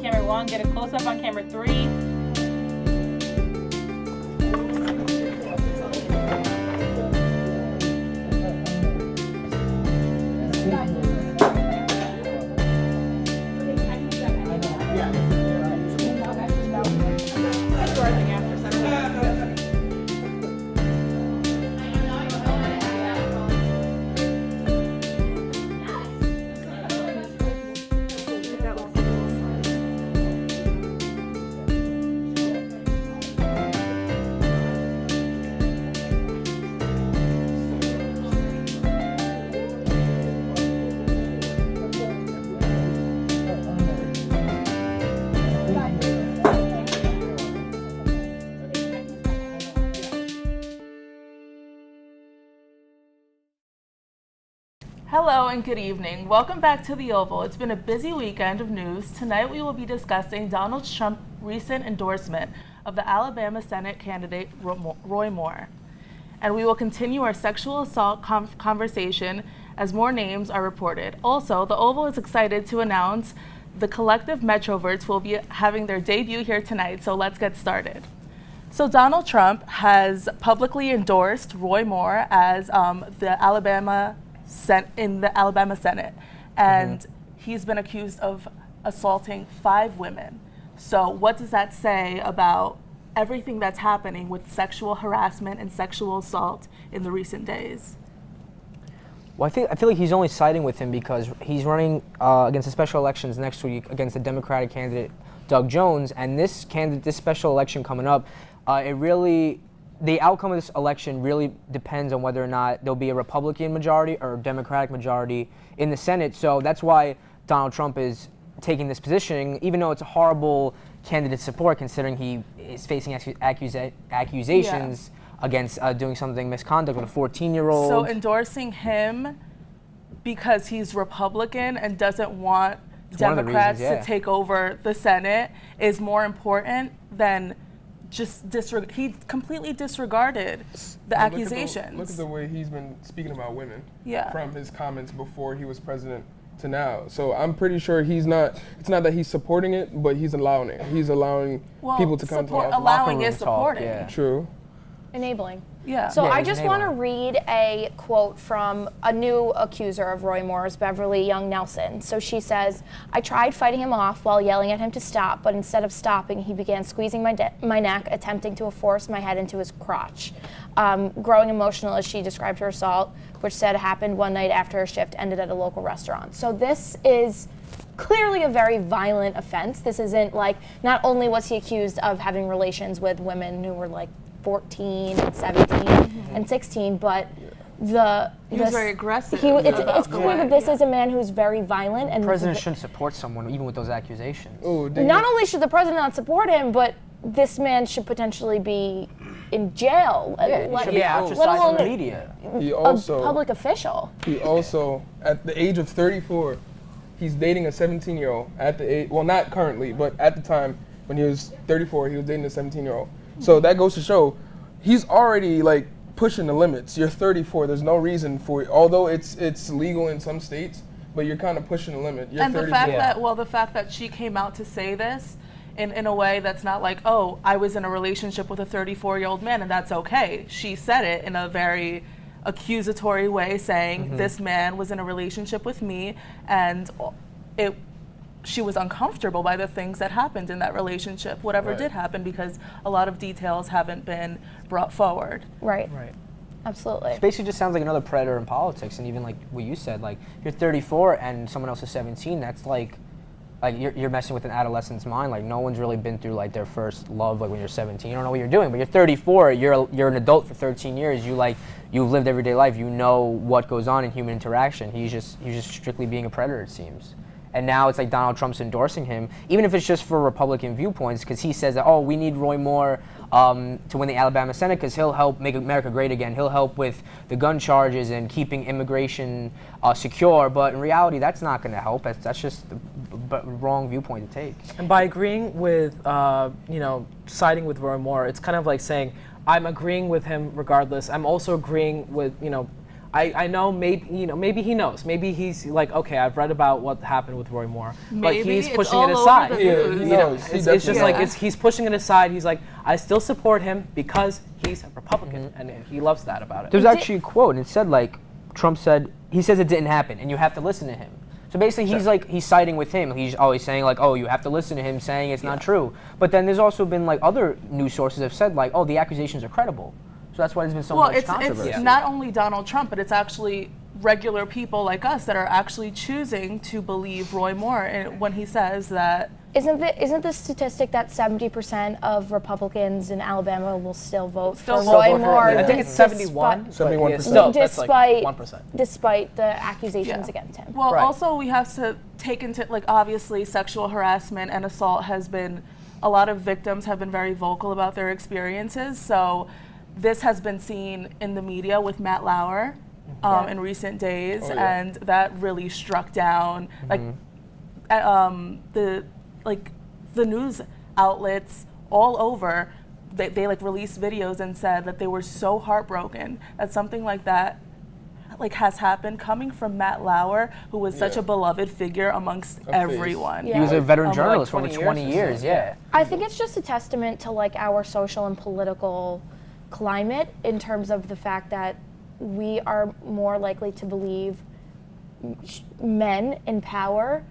camera 1, get a close-up on camera 3. Hello and good evening. Welcome back to the Oval. It's been a busy weekend of news. Tonight we will be discussing Donald Trump's recent endorsement of the Alabama Senate candidate Roy Moore. And we will continue our sexual assault conversation as more names are reported. Also, the Oval is excited to announce the collective Metroverts will be having their debut here tonight, so let's get started. So Donald Trump has publicly endorsed Roy Moore as in the Alabama Senate, and he's been accused of assaulting 5 women. So what does that say about everything that's happening with sexual harassment and sexual assault in the recent days? Well, I feel like he's only siding with him because he's running against the special elections next week against the Democratic candidate Doug Jones, and this special election coming up, the outcome of this election really depends on whether or not there'll be a Republican majority or a Democratic majority in the Senate. So that's why Donald Trump is taking this position, even though it's a horrible candidate support, considering he is facing accusations against doing something misconduct with a 14-year-old. So endorsing him because he's Republican and doesn't want Democrats to take over the Senate is more important than just he completely disregarded the accusations. Look at the way he's been speaking about women from his comments before he was president to now. So I'm pretty sure it's not that he's supporting it, but he's allowing it. He's allowing people to come to the office. Allowing is supporting. Yeah. True. Enabling. Yeah. So I just want to read a quote from a new accuser of Roy Moore's, Beverly Young Nelson. So she says, "I tried fighting him off while yelling at him to stop, but instead of stopping, he began squeezing my neck, attempting to force my head into his crotch." Growing emotional as she described her assault, which said happened one night after her shift ended at a local restaurant. So this is clearly a very violent offense. This isn't like, not only was he accused of having relations with women who were like 14 and 17 and 16, but he was very aggressive. It's clear that this is a man who's very violent. And the president shouldn't support someone even with those accusations. Not only should the president not support him, but this man should potentially be in jail. Let alone the media. A public official. He also, at the age of 34, he's dating a 17-year-old. At the age, well, not currently, but at the time when he was 34, he was dating a 17-year-old. So that goes to show he's already like pushing the limits. You're 34. There's no reason for it, although it's legal in some states, but you're kind of pushing the limit. You're and 34. the fact that she came out to say this in a way that's not like, oh, I was in a relationship with a 34-year-old man and that's okay. She said it in a very accusatory way, saying this man was in a relationship with me, and she was uncomfortable by the things that happened in that relationship, whatever did happen, because a lot of details haven't been brought forward. Right. Absolutely. It basically just sounds like another predator in politics, and even like what you said, like you're 34 and someone else is 17, that's like you're messing with an adolescent's mind. Like no one's really been through like their first love like when you're 17. You don't know what you're doing, but you're 34, you're an adult for 13 years. You've lived everyday life. You know what goes on in human interaction. He's just strictly being a predator, it seems. And now it's like Donald Trump's endorsing him, even if it's just for Republican viewpoints, because he says that, we need Roy Moore to win the Alabama Senate because he'll help make America great again. He'll help with the gun charges and keeping immigration secure. But in reality, that's not going to help. That's just the wrong viewpoint to take. And by agreeing with, siding with Roy Moore, it's kind of like saying, I'm agreeing with him regardless. I'm also agreeing with, I know maybe he knows. Maybe he's like, okay, I've read about what happened with Roy Moore, but he's it's pushing all it over aside. the Yeah, news. he You know, knows. He it's just definitely like knows. he's pushing it aside. He's like, I still support him because he's a Republican, and he loves that about it. There's actually a quote, and it said like, Trump said, he says it didn't happen, and you have to listen to him. So basically, he's siding with him. He's always saying like, oh, you have to listen to him, saying it's not true. But then there's also been like other news sources have said like, oh, the accusations are credible. So that's why there's been so Well, much it's controversy. not only Donald Trump, but it's actually regular people like us that are actually choosing to believe Roy Moore when he says that. Isn't the statistic that 70% of Republicans in Alabama will still vote Still for vote Roy for Moore? I think it's 71. 71%. Still, that's like Despite 1%. despite the accusations Yeah. against him. Well, Right. also we have to take into like obviously sexual harassment and assault has been a lot of victims have been very vocal about their experiences. So this has been seen in the media with Matt Lauer in recent days, Oh, yeah. and that really struck down the news outlets all over. They like released videos and said that they were so heartbroken that something like that like has happened coming from Matt Lauer, who was such Yeah. a beloved figure amongst face. everyone. Yeah. He was a veteran Like journalist for over 20 20 years or years. so. Yeah. I think it's just a testament to like our social and political climate in terms of the fact that we are more likely to believe men in power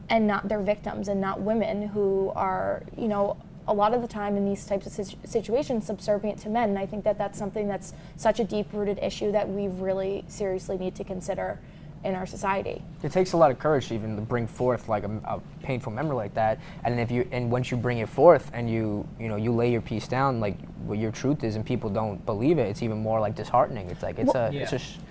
and not their victims, and not women who are, you know, a lot of the time in these types of situations subservient to men. And I think that that's something that's such a deep-rooted issue that we really seriously need to consider in our society. It takes a lot of courage to even bring forth like a painful memory like that, and once you bring it forth and you lay your piece down like what your truth is, and people don't believe it, it's even more like disheartening. It's like it's a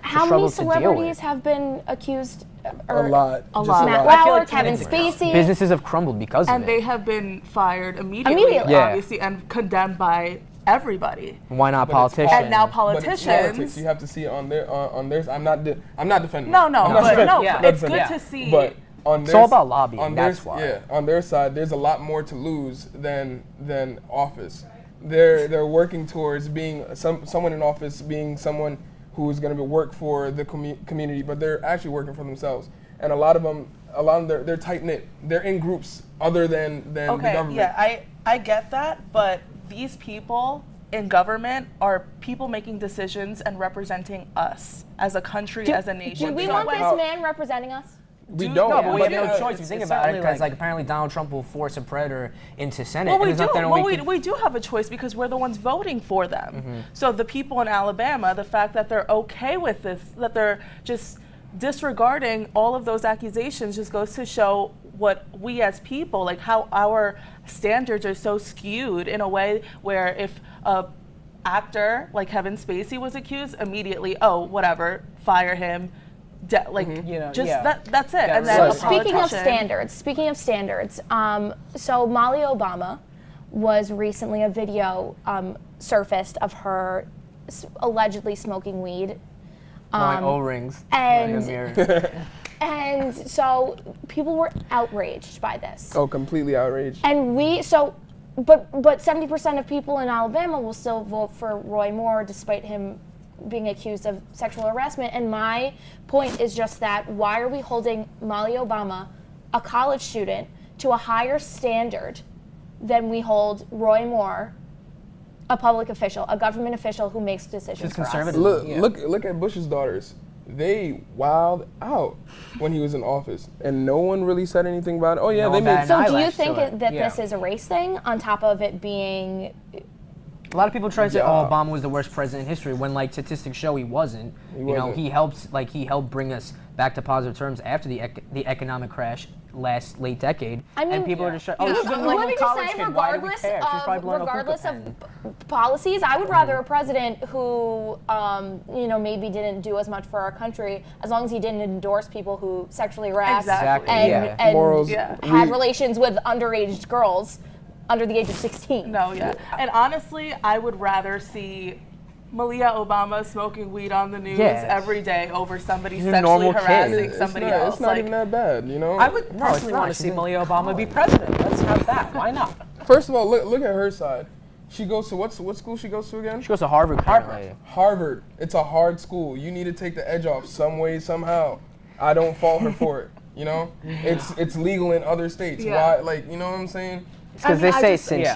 How struggle many to deal with. celebrities have been accused? A lot. A Just lot. Matt I feel Lauer, like Kevin teenagers count. Spacey. Businesses have crumbled because And of they it. have been fired immediately, Immediately. Yeah. obviously, and condemned by everybody. Why not But it's politicians? And now But it's politics. politicians. You have to see it on their. I'm not defending. No, them. no, I'm not but defending no, them. Yeah. I'm not it's good defending to them. see. But on It's their all s- about lobbying, on that's their, why. Yeah, on their side, there's a lot more to lose than office. They're working towards being someone in office, being someone who is going to work for the community, but they're actually working for themselves. And a lot of them, they're tight knit. They're in groups other than the Okay, government. yeah, I get that, but these people in government are people making decisions and representing us as a country, as a nation. Do we So want when- this man representing us? We Do- don't. No, but we have yeah, no choice if you it's- think it's about it, certainly because like- like apparently Donald Trump will force a predator into Senate. Well, and we there's do. nothing Well, we can- we do have a choice because we're the ones voting for them. Mm-hmm. So the people in Alabama, the fact that they're okay with this, that they're just disregarding all of those accusations, just goes to show what we as people, like how our standards are so skewed in a way where if a actor like Kevin Spacey was accused, immediately, oh, whatever, fire him. That's it. Yeah, And then right. a Speaking of standards, so Molly Obama was recently a video surfaced of her allegedly smoking weed. Blowing O-rings. and- in the mirror. And so people were outraged by this. Oh, completely outraged. And but 70% of people in Alabama will still vote for Roy Moore despite him being accused of sexual harassment. And my point is just that why are we holding Molly Obama, a college student, to a higher standard than we hold Roy Moore, a public official, a government official who makes decisions Just for us? conservative. Look at Bush's daughters. They wilded out when he was in office, and no one really said anything about it. Oh yeah, No they bad made. So do you eyelash think to it. that Yeah. this is a race thing on top of it being A lot of people try to say, Yeah. "Oh, Obama was the worst president in history," when like statistics show he wasn't. He You know, wasn't. he helped bring us back to positive terms after the economic crash late decade. I mean, and people are just trying, "Oh, Yeah. she's a Let normal me just college say, kid. Why do we regardless care? She's probably of blowing a hookah regardless pen." of policies, I would rather a president who, maybe didn't do as much for our country, as long as he didn't endorse people who sexually harassed Exactly. and, Yeah. and Morals. Yeah. had relations with underage girls under the age of 16. No, yeah. And honestly, I would rather see Malia Obama smoking weed on the news Yeah. every day over somebody She's a sexually normal kid. harassing somebody else. It's not even that bad, you know. I would personally not. want to She's see in Malia Obama be president. Let's have that. Why not? First of all, look at her side. She goes to what school she goes to again? She goes to Harvard currently. Harvard. It's a hard school. You need to take the edge off some way, somehow. I don't fault her for it. You know, it's legal in other states. Yeah. Why? Like, you know what I'm saying? Because they say since,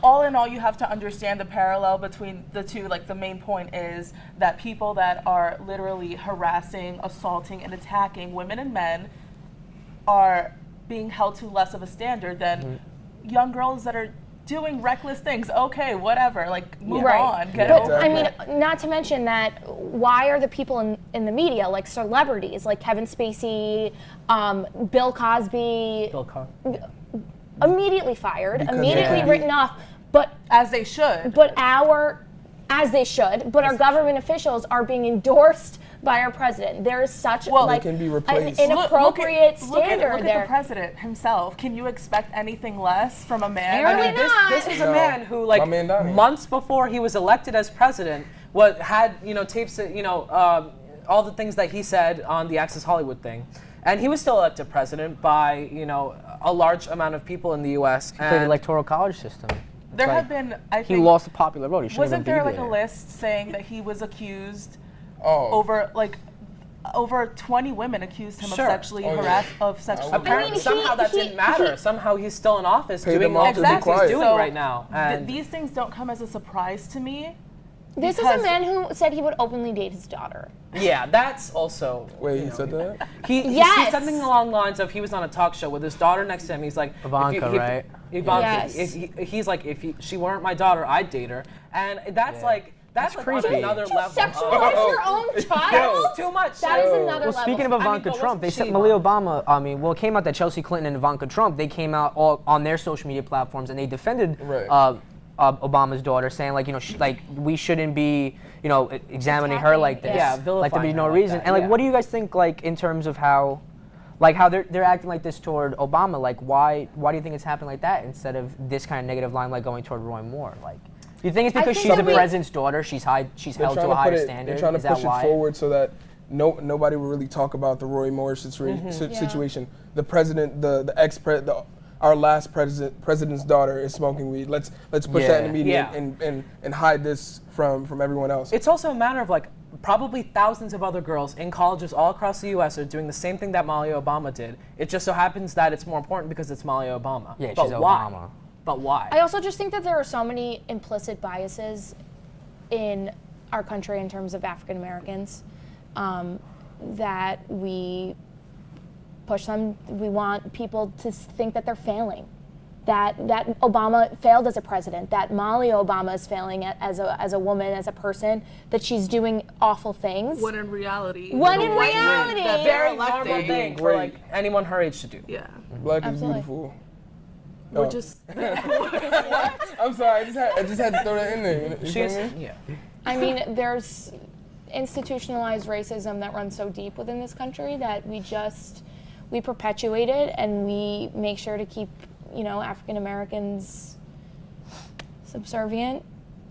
All in all, you have to understand the parallel between the two. Like, the main point is that people that are literally harassing, assaulting, and attacking women and men are being held to less of a standard than young girls that are doing reckless things. Okay, whatever. Like, move on. Get But over I mean, it. not to mention that why are the people in the media, like celebrities, like Kevin Spacey, Bill Cosby, immediately fired, Because immediately written off, but As they should. but our government officials are being endorsed by our president. There is such like can be an replaced. inappropriate Look standard at there. the president himself. Can you expect anything less from a man? Apparently not. This is a No. man who, My man Donnie. months before he was elected as president, had tapes that all the things that he said on the Access Hollywood thing, and he was still elected president by a large amount of people in the U.S. Play the electoral college system. There Like, have been, I He think, lost a popular vote. He shouldn't wasn't even there be like a there. list saying that he was accused Oh. over 20 women accused him Sure. of sexually Oh, yeah. harass of sexual Apparently, he- somehow that he- didn't matter. Somehow he's still in office Pay doing them all off the to be things he's quiet. doing So, right now. And these things don't come as a surprise to me. This is a because- man who said he would openly date his daughter. yeah, that's also. Wait, he said that? He Yes. said something along the lines of he was on a talk show with his daughter next to him. He's like, Ivanka, right? Ivanka. Yes. He's like, if she weren't my daughter, I'd date her. And that's like on creepy. another To level. sexualize your own child? It's too much. That is So- another Well, speaking of level. Ivanka but Trump, they wasn't said she Malia Obama. It came out that Chelsea Clinton and Ivanka Trump, they came out all on their social media platforms and they defended Right. Obama's daughter, saying we shouldn't be examining her like this. Yeah, like there'd be vilifying no her like reason. that, And yeah. what do you guys think in terms of how they're acting like this toward Obama? Like why do you think it's happening like that instead of this kind of negative limelight going toward Roy Moore? Like, do you think it's because think she's that the president's daughter? She's held to a higher standard. They're trying to Is that push it why? forward so that nobody will really talk about the Roy Moore situation. The president, our last president's daughter is smoking weed. Let's push that in the media Yeah. and hide this from everyone else. It's also a matter of probably thousands of other girls in colleges all across the U.S. are doing the same thing that Malia Obama did. It just so happens that it's more important because it's Malia Obama. Yeah, but she's why? Obama. But why? I also just think that there are so many implicit biases in our country in terms of African Americans that we push them. We want people to think that they're failing, that Obama failed as a president, that Malia Obama is failing as a woman, as a person, that she's doing awful things. When in reality, When the in white men reality- that they're Very elected, normal thing for anyone her age to do. Yeah, Black is Absolutely. beautiful. we're Oh. just. I'm sorry, I just had to throw that in there. You know what She's I mean? yeah. I mean, there's institutionalized racism that runs so deep within this country that we perpetuate it, and we make sure to keep, African Americans subservient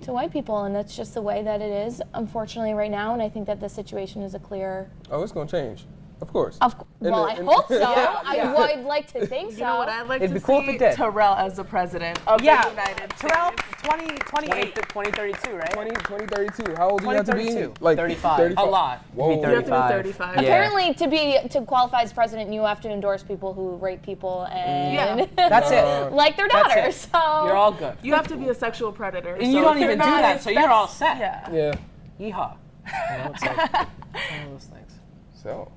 to white people, and that's just the way that it is, unfortunately, right now. And I think that the situation is a clear. Oh, it's gonna change. Of course. Well, I hope so. I would like to think so. You know what I'd like It'd to be cool if see? it did. Terrell as the president of Yeah, the United Terrell, States. 2028. 2032, right? 2032. How old do you have to be? 2032. Like 35. A lot. Whoa. You have to be 35. Yeah. Apparently, to qualify as president, you have to endorse people who rape people and Yeah. That's it. like their That's daughters. it. So You're all good. You have to be a sexual predator. And you don't if you're even do not, that, so you're all set. Yeah. Yeah. Yeehaw. It's like one of those things. So.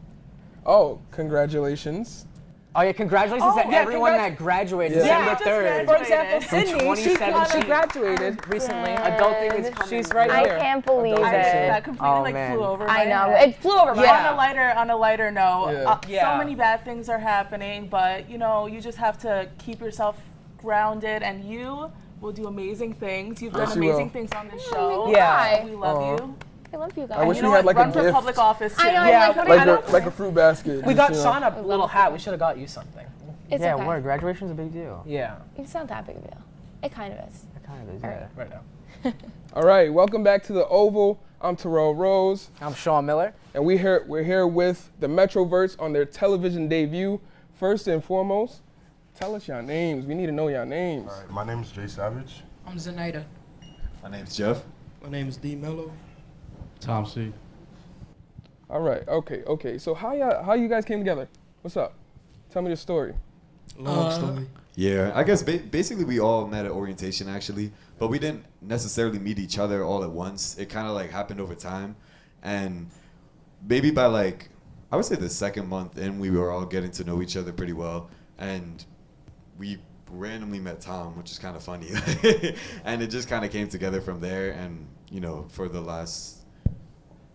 Oh, congratulations. Oh yeah, congratulations to yeah, everyone that graduated Yeah. December 3rd. For example, From Sydney, she 2017. graduated recently. Adulting is coming. She's right I here. can't believe Adulting. it. That completely man. flew over I my know head. it flew over my Yeah. head. On a lighter note, Yeah. Yeah. so many bad things are happening, but you just have to keep yourself grounded, and you will do amazing things. You've done Yes, you amazing will. things on this show. Yeah. We love you. I love you guys. I wish You we know had what? like Run a for gift. public office too. I know. Yeah, like, what but do Like I a fruit basket. We just, got you know. Sean a little hat. We should have got you something. It's Yeah, okay. word. Graduation's a big deal. Yeah, It's not that big of a deal. It kind of is. It kind of is, All yeah. right now. All right, welcome back to the Oval. I'm Terrell Rose, I'm Sean Miller. and we're here with the Metroverts on their television debut. First and foremost, tell us your names. We need to know your names. All right, my name is Jay Savage. I'm Zenaida. My name's Jeff. My name is D Mello. Tom C. All right. Okay. So how you guys came together? What's up? Tell me the story. Long story. Yeah, I guess basically we all met at orientation actually, but we didn't necessarily meet each other all at once. It kind of like happened over time, and maybe by like I would say the second month in, we were all getting to know each other pretty well, and we randomly met Tom, which is kind of funny, and it just kind of came together from there. And you know, for the last,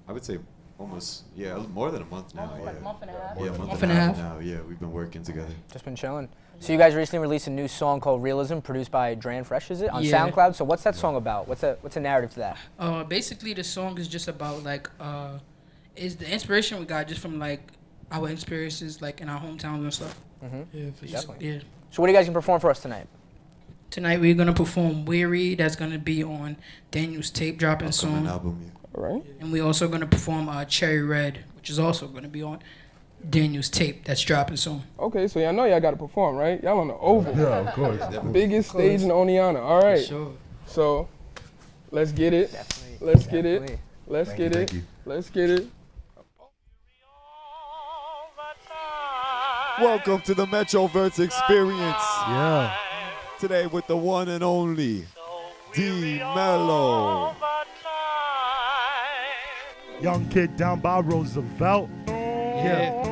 I would say almost more than a month now. Like a month and a half. Yeah, month and a half now. Yeah, we've been working together. Just been chilling. So you guys recently released a new song called Realism, produced by Dran Fresh, is it? On Yeah. SoundCloud. So what's that song about? What's a narrative to that? Basically, the song is just about is the inspiration we got just from like our experiences like in our hometowns and stuff. Yeah, for sure. Definitely. Yeah. So what are you guys gonna perform for us tonight? Tonight we're gonna perform "Weary." That's gonna be on Daniel's tape dropping Upcoming soon, album, yeah. All right. and we also gonna perform "Cherry Red," which is also gonna be on Daniel's tape that's dropping soon. Okay. So y'all know y'all got to perform, right? Y'all on the Oval. Yeah, of course. Biggest stage in Oneonta. All right. Sure. So let's get it. Definitely. Let's get it. Definitely. Let's Thank get you, it. thank you. Let's get it. Welcome to the Metroverts experience. Yeah. Today with the one and only D Mello. Young kid down by Roosevelt. Yeah.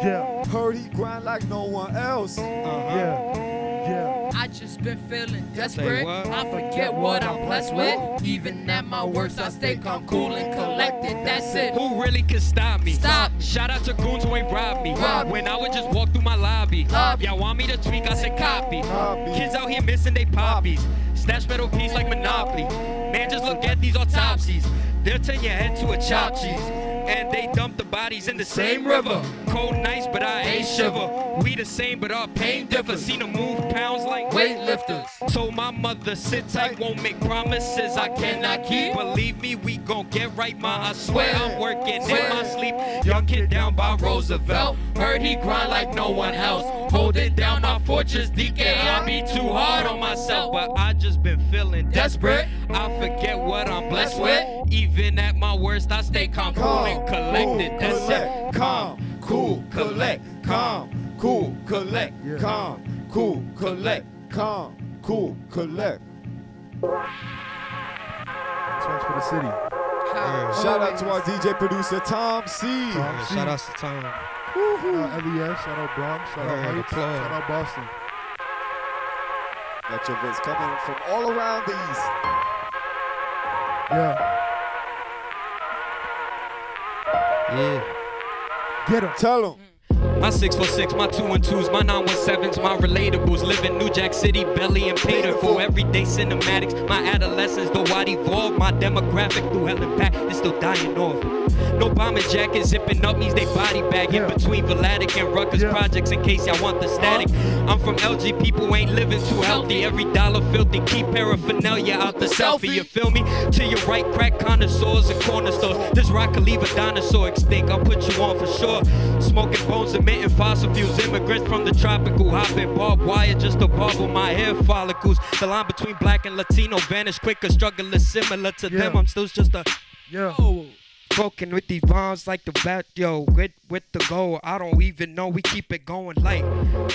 Yeah. Heard he grind like no one else. Yeah. Yeah. I just been feeling desperate. I forget what I'm blessed with. Even at my worst, I stay calm, cool, and collected. That's it. Who really can stop me? Stop. Shout out to goons who ain't robbed me. Robbed me. When I would just walk through my lobby. Lobby. Y'all want me to tweak? I said copy. Copy. Kids out here missing they poppies. Stash metal piece like Monopoly. Man, just look at these autopsies. They'll turn your head to a chopped cheese. And they dump the bodies in the same river. Cold nights, but I ain't shiver. We the same, but our pain differ. Seen them move pounds like Weightlifters. Told my mother, sit tight, won't make promises I cannot keep. Believe me, we gon' get right, ma. I swear I'm working in my sleep. Young kid down by Roosevelt. Heard he grind like no one else. Holding down my fortress, DK. I be too hard on myself, but I just been feeling desperate. I forget what I'm blessed with. Even at my worst, I stay calm, cool, and collected. That's it. Calm, cool, collect. Calm, cool, collect. Calm, cool, collect. Calm, cool, collect. This one's for the city. Shout out to our DJ producer Tom C. Tom C. Shout out to Tom. LES, shout out Bronx, shout out Alright, Heights, applaud. shout out Boston. Metroverts coming from all around the east. Yeah. Yeah. Get 'em. Tell them. My 646, my 212s, my 917s, my relatables. Live in New Jack City, belly and painter for everyday cinematics. My adolescence, though I'd evolved, my demographic through hell and back is still dying off. No bomber jacket zipping up means they body bag in between Vladic and Rutgers projects in case y'all want the static. I'm from LG, people ain't living too healthy. Every dollar filthy, keep paraphernalia out the selfie. You feel me? To your right, crack connoisseurs and corner stores. This rock could leave a dinosaur extinct. I'll put you on for sure. Smoking bones, emitting fossil fuels. Immigrants from the tropical, hopping barbed wire just to bubble my hair follicles. The line between black and Latino vanished quicker. Struggle is similar to them. I'm still just a broken with these bombs like the bat, yo, with the goal. I don't even know, we keep it going like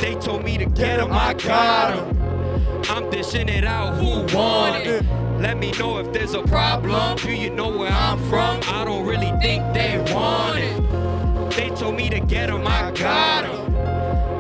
they told me to get 'em, I got 'em. I'm dishing it out, who want it? Let me know if there's a problem. Do you know where I'm from? I don't really think they want it. They told me to get 'em, I got 'em.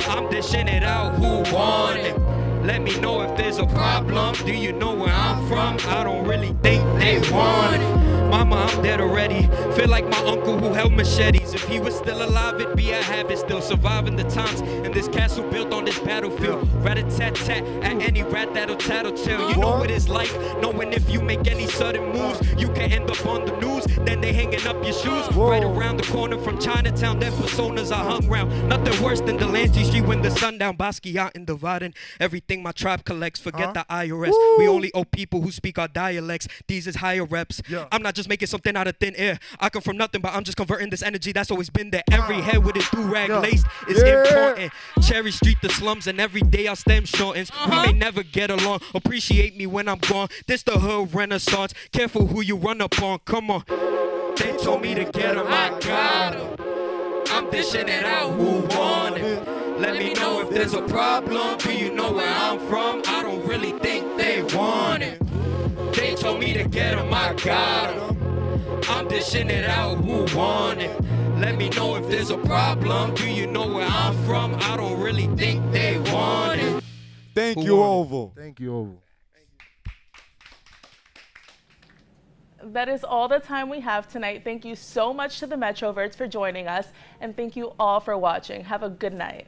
I'm dishing it out, who want it? Let me know if there's a problem. Do you know where I'm from? I don't really think they want it. Mama, I'm dead already. Feel like my uncle who held machetes. If he was still alive, it'd be a habit. Still surviving the times in this castle built on this battlefield. Rat-a-tat-tat at any rat that'll tattletale. You know what it's like, knowing if you make any sudden moves, you can end up on the news. Then they hanging up your shoes. Right around the corner from Chinatown, their personas are hung round. Nothing worse than Delancey Street when the sundown. Basquiat and dividing everything my tribe collects. Forget the IRS. We only owe people who speak our dialects. These is higher reps. I'm not just making something out of thin air. I come from nothing, but I'm just converting this energy that's always been there. Every head with a do-rag laced is important. Cherry Street, the slums, and every day our stem shortens. We may never get along. Appreciate me when I'm gone. This the hood renaissance. Careful who you run up on. Come on. They told me to get 'em, I got 'em. I'm dishing it out, who want it? Let me know if there's a problem. Do you know where I'm from? I don't really think they want it. They told me to get 'em, I got 'em. I'm dishing it out, who want it? Let me know if there's a problem. Do you know where I'm from? I don't really think they want it. Thank you, Oval. Thank you, Oval. That is all the time we have tonight. Thank you so much to the Metroverts for joining us, and thank you all for watching. Have a good night.